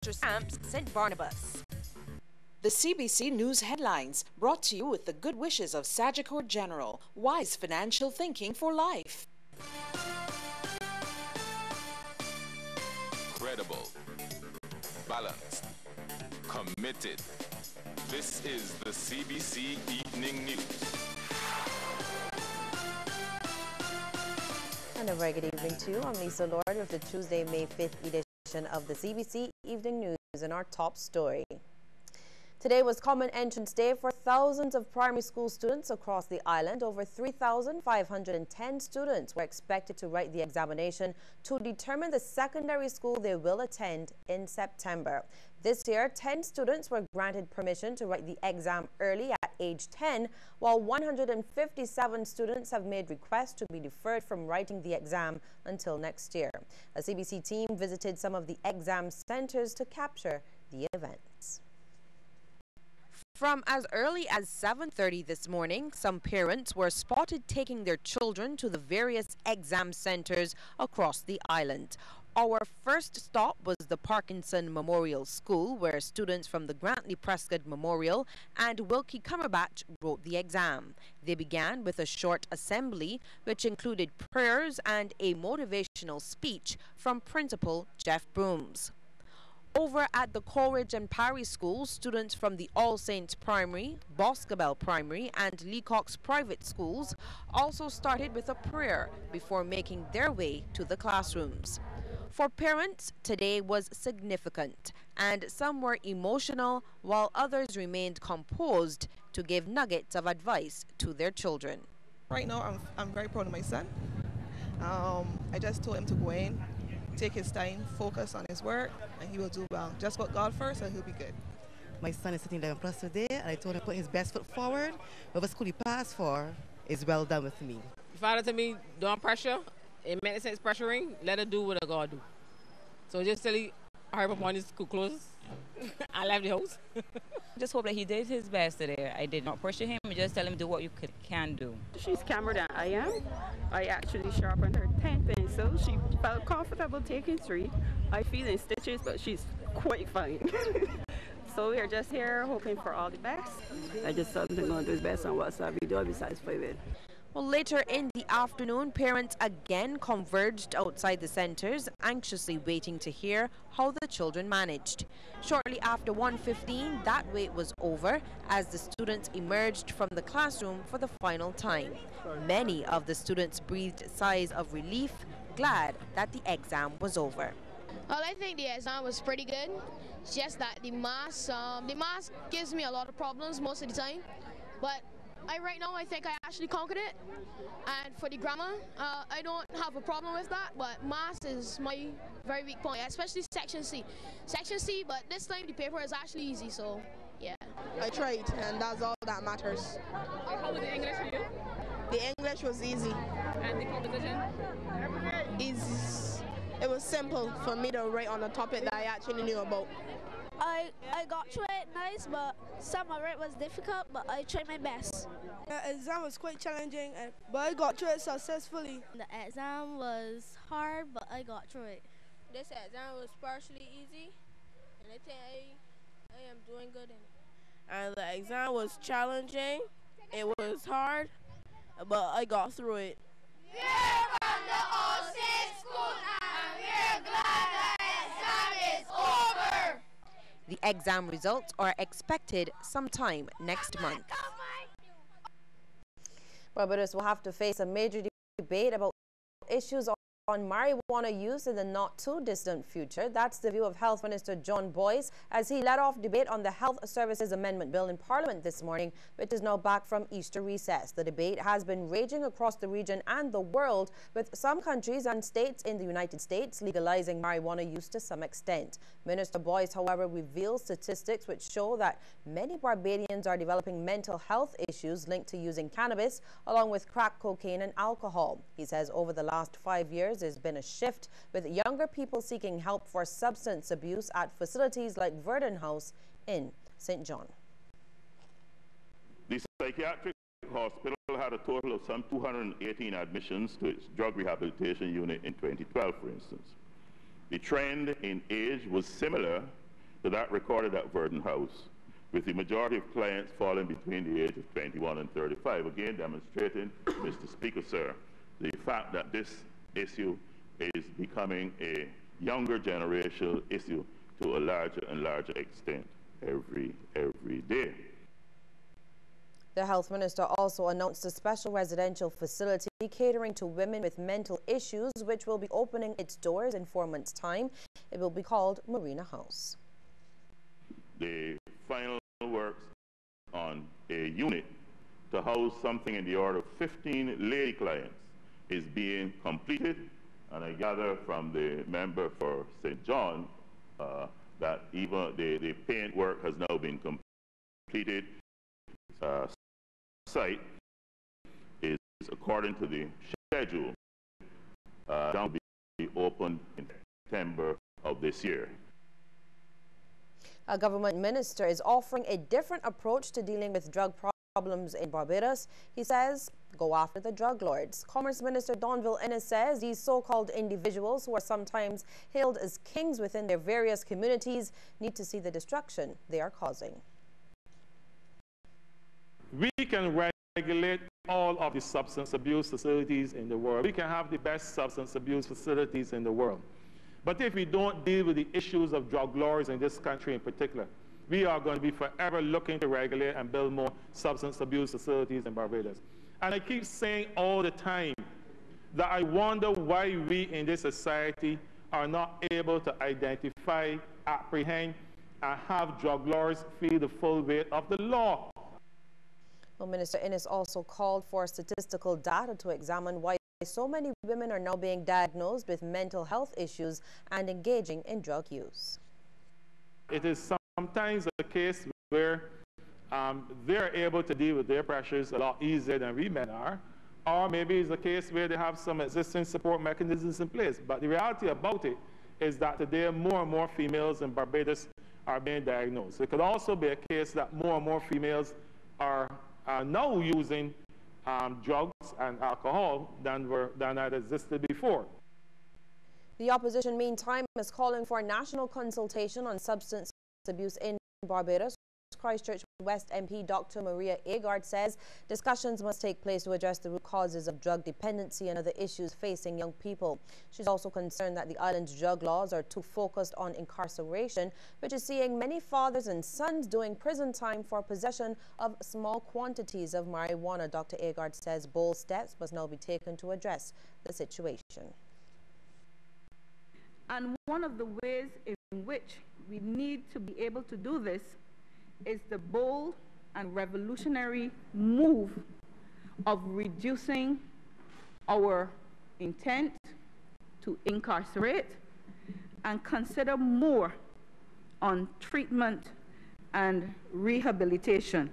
Mr. Stamps, St. Barnabas. The CBC News headlines brought to you with the good wishes of Sagicor General. Wise financial thinking for life. Credible, balanced, committed. This is the CBC Evening News. And a very good evening to you. I'm Lisa Lord with the Tuesday, May 5th edition of the CBC Evening News and our top story. Today was Common Entrance Day for thousands of primary school students across the island. Over 3,510 students were expected to write the examination to determine the secondary school they will attend in September. This year, 10 students were granted permission to write the exam early at age 10, while 157 students have made requests to be deferred from writing the exam until next year. A CBC team visited some of the exam centers to capture the events. From as early as 7:30 this morning, some parents were spotted taking their children to the various exam centers across the island. Our first stop was the Parkinson Memorial School, where students from the Grantley Prescott Memorial and Wilkie Cumberbatch wrote the exam. They began with a short assembly, which included prayers and a motivational speech from Principal Jeff Brooms. Over at the Coleridge and Parry schools, students from the All Saints Primary, Boscobel Primary and Leacock's private schools also started with a prayer before making their way to the classrooms. For parents, today was significant, and some were emotional while others remained composed to give nuggets of advice to their children. Right now, I'm very proud of my son. I just told him to go in, take his time, focus on his work, and he will do well. Just put God first and he'll be good. My son is sitting 11 plus today, and I told him to put his best foot forward. Whatever school he passed for is well done with me. Father to me, don't pressure. It makes sense pressuring. Let her do what God do. So just tell him, hurry up on his school clothes. I left the house. Just hope that he did his best today. I did not pressure him. Just tell him do what you can do. She's calmer than I am. I actually sharpened her 10 pencil. She felt comfortable taking 3. I feel in stitches, but she's quite fine. So we're just here hoping for all the best. I just told him to go and do his best on what's we do. I'll be satisfied with. Well, later in the afternoon, parents again converged outside the centers, anxiously waiting to hear how the children managed. Shortly after 1:15, that wait was over as the students emerged from the classroom for the final time. Many of the students breathed sighs of relief, glad that the exam was over. Well, I think the exam was pretty good. It's just that the maths gives me a lot of problems most of the time, but right now I think I actually conquered it. And for the grammar, I don't have a problem with that, but maths is my very weak point, especially section C. Section C, but this time the paper is actually easy, so yeah. I tried, and that's all that matters. How was the English for you? The English was easy. And the composition? It was simple for me to write on a topic that I actually knew about. I got through it nice, but some of it was difficult, but I tried my best. The exam was quite challenging, but I got through it successfully. The exam was hard, but I got through it. This exam was partially easy, and I think I am doing good in it. And the exam was challenging, it was hard, but I got through it. We're from the All Saints School, and we're glad the exam is over. The exam results are expected sometime next month. Barbados will have to face a major debate about issues on marijuana use in the not-too-distant future. That's the view of Health Minister John Boyce as he led off debate on the Health Services Amendment Bill in Parliament this morning, which is now back from Easter recess. The debate has been raging across the region and the world, with some countries and states in the United States legalizing marijuana use to some extent. Minister Boyce, however, reveals statistics which show that many Barbadians are developing mental health issues linked to using cannabis, along with crack cocaine and alcohol. He says over the last 5 years, there's been a shift with younger people seeking help for substance abuse at facilities like Verdon House in St. John. The psychiatric hospital had a total of some 218 admissions to its drug rehabilitation unit in 2012, for instance. The trend in age was similar to that recorded at Verdon House, with the majority of clients falling between the age of 21 and 35, again demonstrating, Mr. Speaker, sir, the fact that this issue is becoming a younger generational issue to a larger and larger extent every day. The health minister also announced a special residential facility catering to women with mental issues, which will be opening its doors in 4 months' time. It will be called Marina House. The final works on a unit to house something in the order of 15 lady clients is being completed, and I gather from the member for St. John that even the paint work has now been completed. Site is, according to the schedule, going to be opened in September of this year. A government minister is offering a different approach to dealing with drug problems in Barbados. He says, go after the drug lords. Commerce Minister Donville Ennis says these so-called individuals, who are sometimes hailed as kings within their various communities, need to see the destruction they are causing. We can regulate all of the substance abuse facilities in the world. We can have the best substance abuse facilities in the world. But if we don't deal with the issues of drug lords in this country in particular, we are going to be forever looking to regulate and build more substance abuse facilities in Barbados. And I keep saying all the time that I wonder why we in this society are not able to identify, apprehend, and have drug lords feel the full weight of the law. Well, Minister Ennis also called for statistical data to examine why so many women are now being diagnosed with mental health issues and engaging in drug use. It is sometimes a case where they're able to deal with their pressures a lot easier than we men are, or maybe it's a case where they have some existing support mechanisms in place. But the reality about it is that today more and more females in Barbados are being diagnosed. It could also be a case that more and more females are now using drugs and alcohol than had existed before. The opposition, meantime, is calling for a national consultation on substance abuse in Barbados. Christchurch West MP Dr. Maria Agard says discussions must take place to address the root causes of drug dependency and other issues facing young people. She's also concerned that the island's drug laws are too focused on incarceration, which is seeing many fathers and sons doing prison time for possession of small quantities of marijuana. Dr. Agard says bold steps must now be taken to address the situation. And one of the ways in which we need to be able to do this is the bold and revolutionary move of reducing our intent to incarcerate and consider more on treatment and rehabilitation.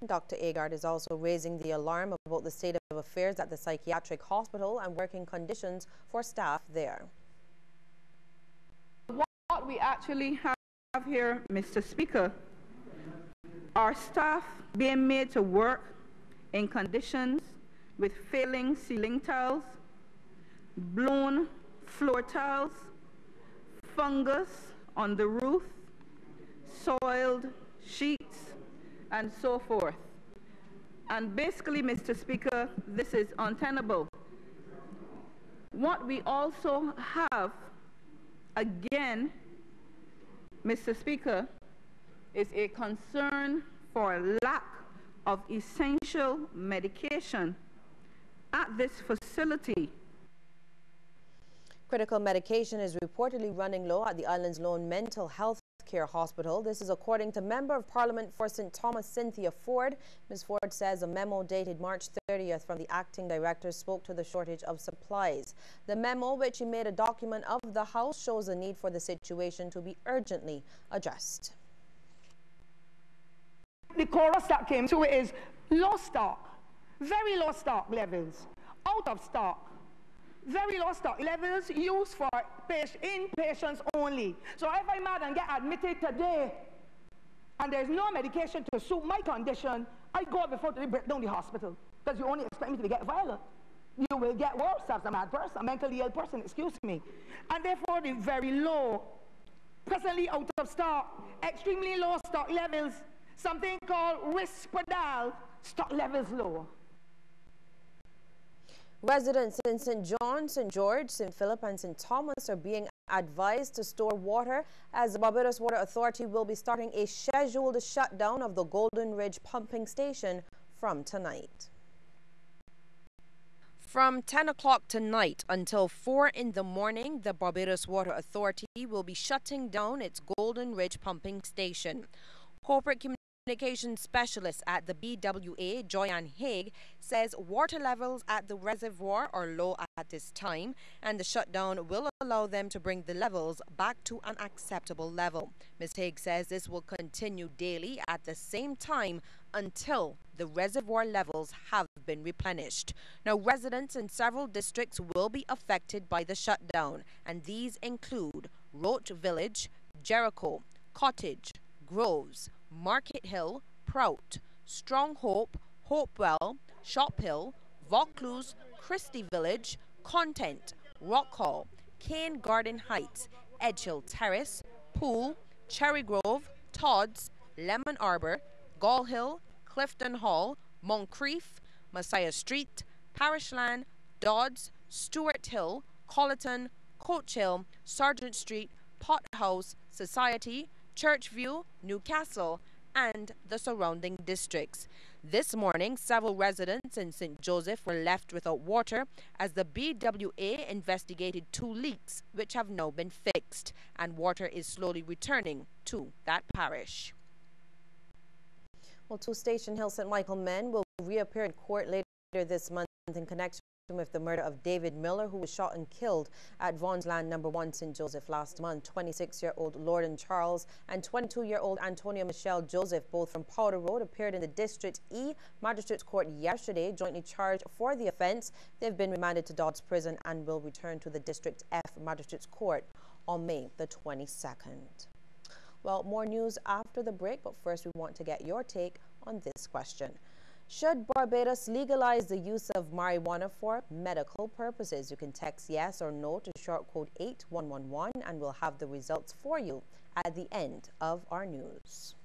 Dr. Agard is also raising the alarm about the state of affairs at the psychiatric hospital and working conditions for staff there. What we actually have here, Mr. Speaker, are staff being made to work in conditions with failing ceiling tiles, blown floor tiles, fungus on the roof, soiled sheets, and so forth. And basically, Mr. Speaker, this is untenable. What we also have, again, Mr. Speaker, is a concern for lack of essential medication at this facility. Critical medication is reportedly running low at the island's lone mental health care hospital. This is according to Member of Parliament for St. Thomas, Cynthia Ford. Ms. Ford says a memo dated March 30th from the acting director spoke to the shortage of supplies. The memo, which he made a document of the House, shows a need for the situation to be urgently addressed. The chorus that came to it is low stock, very low stock levels, out of stock. Very low stock levels used for inpatients only. So if I'm mad and get admitted today and there's no medication to suit my condition, I go before they break down the hospital because you only expect me to get violent. You will get worse as a mad person, a mentally ill person, excuse me. And therefore the very low presently out of stock, extremely low stock levels, something called Risperdal, stock levels low. Residents in St. John, St. George, St. Philip and St. Thomas are being advised to store water as the Barbados Water Authority will be starting a scheduled shutdown of the Golden Ridge pumping station from tonight. From 10 o'clock tonight until 4 in the morning, the Barbados Water Authority will be shutting down its Golden Ridge pumping station. Corporate Communications Specialist at the BWA, Joyanne Haig, says water levels at the reservoir are low at this time and the shutdown will allow them to bring the levels back to an acceptable level. Ms. Haig says this will continue daily at the same time until the reservoir levels have been replenished. Now, residents in several districts will be affected by the shutdown, and these include Roach Village, Jericho, Cottage, Groves, Market Hill, Prout, Strong Hope, Hopewell, Shop Hill, Vaucluse, Christie Village, Content, Rock Hall, Cane Garden Heights, Edgehill Terrace, Pool, Cherry Grove, Todd's, Lemon Arbor, Gall Hill, Clifton Hall, Moncrief, Messiah Street, Parishland, Dodds, Stewart Hill, Colleton, Coach Hill, Sergeant Street, Pot House, Society, Churchview, Newcastle, and the surrounding districts. This morning, several residents in St. Joseph were left without water as the BWA investigated 2 leaks which have now been fixed, and water is slowly returning to that parish. Well, 2 Station Hill St. Michael men will reappear in court later this month in connection with the murder of David Miller, who was shot and killed at Vaughn's Land No. 1 St. Joseph last month. 26-year-old Lorden Charles and 22-year-old Antonia Michelle Joseph, both from Powder Road, appeared in the District E Magistrates Court yesterday, jointly charged for the offence. They've been remanded to Dodds Prison and will return to the District F Magistrates Court on May the 22nd. Well, more news after the break, but first we want to get your take on this question. Should Barbados legalize the use of marijuana for medical purposes? You can text yes or no to short code 8111 and we'll have the results for you at the end of our news.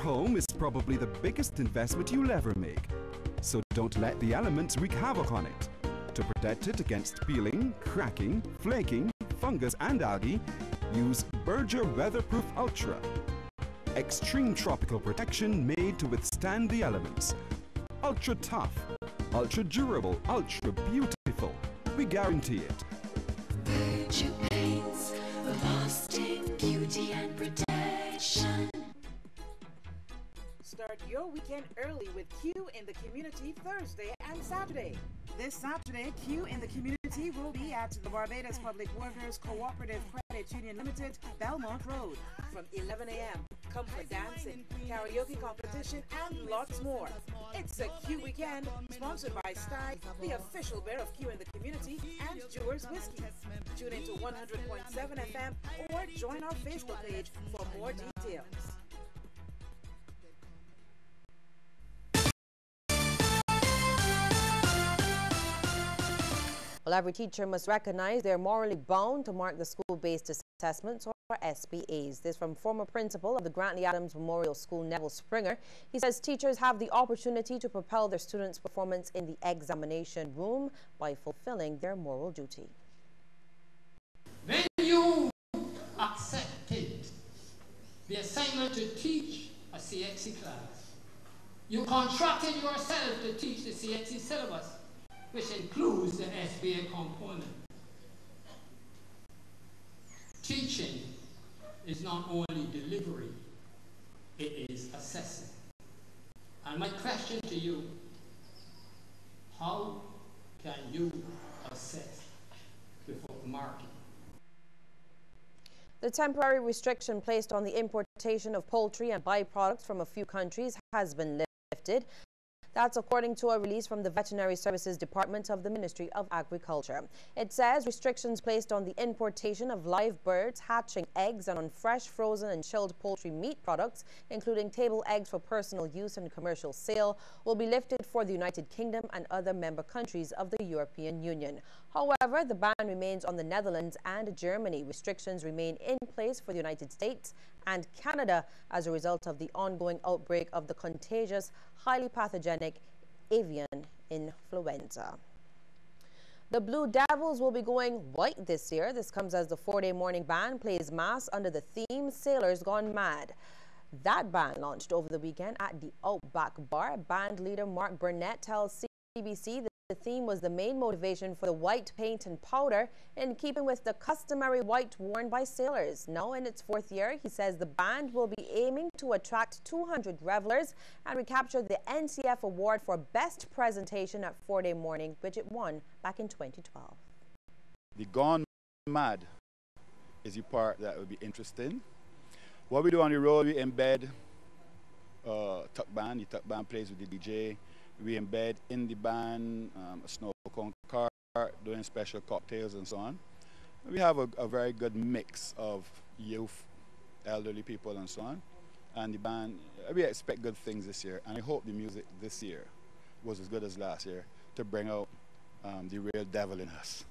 Home is probably the biggest investment you'll ever make, so don't let the elements wreak havoc on it. To protect it against peeling, cracking, flaking, fungus and algae, use Berger Weatherproof Ultra. Extreme tropical protection made to withstand the elements. Ultra tough, ultra durable, ultra beautiful. We guarantee it. Berger paints for lasting beauty and protection. Start your weekend early with Q in the Community Thursday and Saturday. This Saturday, Q in the Community will be at the Barbados Public Workers Cooperative Credit Union Limited, Belmont Road, from 11 a.m. Come for dancing, karaoke competition, and lots more. It's a Q weekend, sponsored by Stye, the official beer of Q in the Community, and Jewers Whiskey. Tune into 100.7 FM or join our Facebook page for more details. Well, every teacher must recognize they're morally bound to mark the school-based assessments, or SBAs. This from former principal of the Grantley Adams Memorial School, Neville Springer. He says teachers have the opportunity to propel their students' performance in the examination room by fulfilling their moral duty. When you accepted the assignment to teach a CXC class, you contracted yourself to teach the CXC syllabus, which includes the SBA component. is not only delivery, it is assessing. And my question to you, how can you assess before marketing? The temporary restriction placed on the importation of poultry and byproducts from a few countries has been lifted. That's according to a release from the Veterinary Services Department of the Ministry of Agriculture. It says restrictions placed on the importation of live birds, hatching eggs, and on fresh, frozen, and chilled poultry meat products, including table eggs for personal use and commercial sale, will be lifted for the United Kingdom and other member countries of the European Union. However, the ban remains on the Netherlands and Germany. Restrictions remain in place for the United States and Canada as a result of the ongoing outbreak of the contagious, highly pathogenic avian influenza. The Blue Devils will be going white this year. This comes as the 4-day morning band plays mass under the theme Sailors Gone Mad. That band launched over the weekend at the Outback Bar. Band leader Mark Burnett tells CBC the theme was the main motivation for the white paint and powder, in keeping with the customary white worn by sailors. Now in its 4th year, he says the band will be aiming to attract 200 revelers and recapture the NCF award for best presentation at 4-day morning, which it won back in 2012. The Gone Mad is the part that will be interesting. What we do on the road, we embed tuck band. The tuck band plays with the DJ. We embed in the band a snow cone cart, doing special cocktails and so on. We have a very good mix of youth, elderly people and so on. And the band, we expect good things this year. And I hope the music this year was as good as last year to bring out the real devil in us.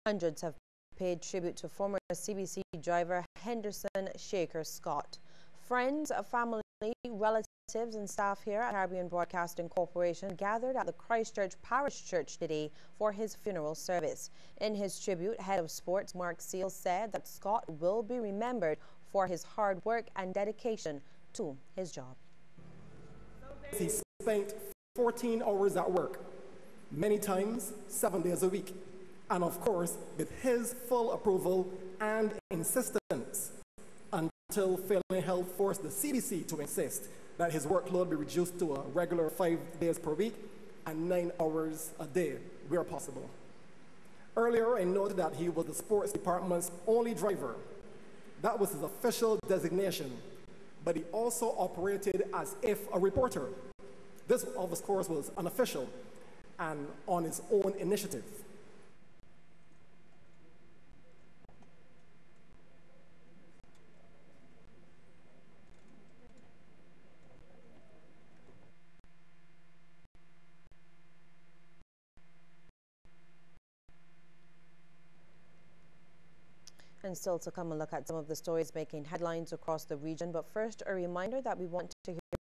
Hundreds have paid tribute to former CBC driver Henderson Shaker Scott. Friends, family, relatives, and staff here at Caribbean Broadcasting Corporation gathered at the Christchurch Parish Church today for his funeral service. In his tribute, head of sports Mark Seal said that Scott will be remembered for his hard work and dedication to his job. He spent 14 hours at work, many times 7 days a week, and of course with his full approval and insistence, until failing health forced the CBC to insist that his workload be reduced to a regular 5 days per week and 9 hours a day, where possible. Earlier, I noted that he was the sports department's only driver. That was his official designation, but he also operated as if a reporter. This, of course, was unofficial and on his own initiative. And still to come and look at some of the stories making headlines across the region. But first, a reminder that we want to hear